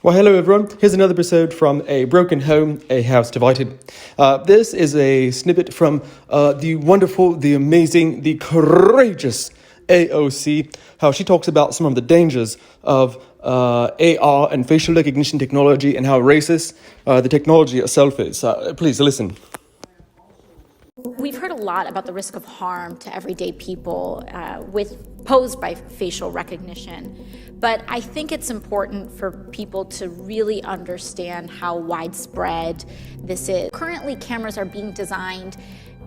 Well, hello everyone. Here's another episode from A Broken Home, A House Divided. This is a snippet from the wonderful, the amazing, the courageous AOC, how she talks about some of the dangers of AR and facial recognition technology and how racist the technology itself is. Please listen. We've heard a lot about the risk of harm to everyday people posed by facial recognition, but I think it's important for people to really understand how widespread this is. Currently, cameras are being designed.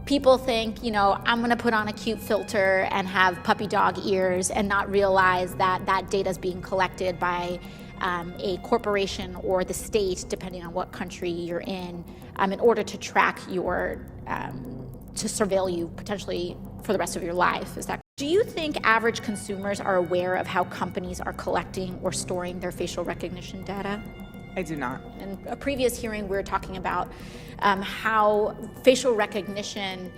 People think, I'm gonna put on a cute filter and have puppy dog ears and not realize that that data is being collected by a corporation or the state, depending on what country you're in order to track to surveil you potentially for the rest of your life. Do you think average consumers are aware of how companies are collecting or storing their facial recognition data? I do not. In a previous hearing, we were talking about how facial recognition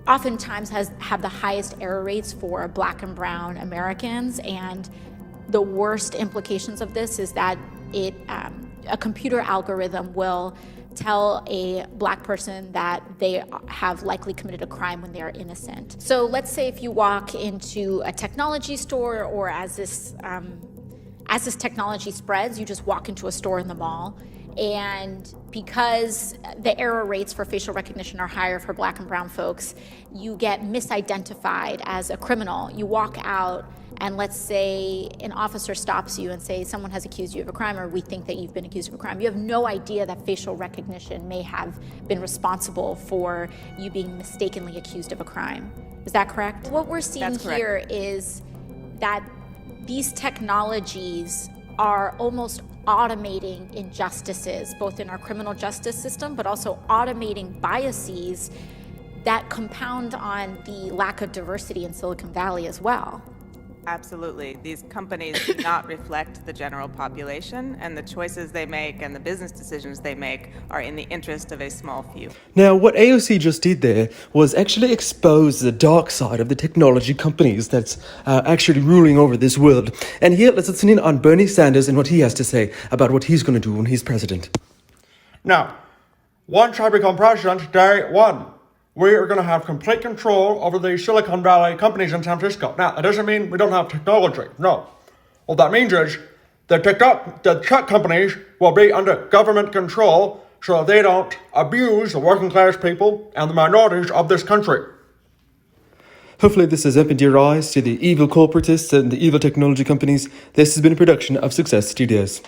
oftentimes have the highest error rates for Black and Brown Americans, and the worst implications of this is that a computer algorithm will tell a Black person that they have likely committed a crime when they are innocent. So let's say if you walk into a technology store, or as this technology spreads, you just walk into a store in the mall, and because the error rates for facial recognition are higher for Black and Brown folks, you get misidentified as a criminal. You walk out, and let's say an officer stops you and say, someone has accused you of a crime, or we think that you've been accused of a crime. You have no idea that facial recognition may have been responsible for you being mistakenly accused of a crime. Is that correct? What we're seeing here is that these technologies are almost automating injustices, both in our criminal justice system, but also automating biases that compound on the lack of diversity in Silicon Valley as well. Absolutely. These companies do not reflect the general population, and the choices they make and the business decisions they make are in the interest of a small few. Now, what AOC just did there was actually expose the dark side of the technology companies that's actually ruling over this world. And here, let's listen in on Bernie Sanders and what he has to say about what he's going to do when he's president. Now, once I become president, day one, we are going to have complete control over the Silicon Valley companies in San Francisco. Now, that doesn't mean we don't have technology. No. What that means is the tech companies will be under government control so they don't abuse the working class people and the minorities of this country. Hopefully this has opened your eyes to the evil corporatists and the evil technology companies. This has been a production of Success Studios.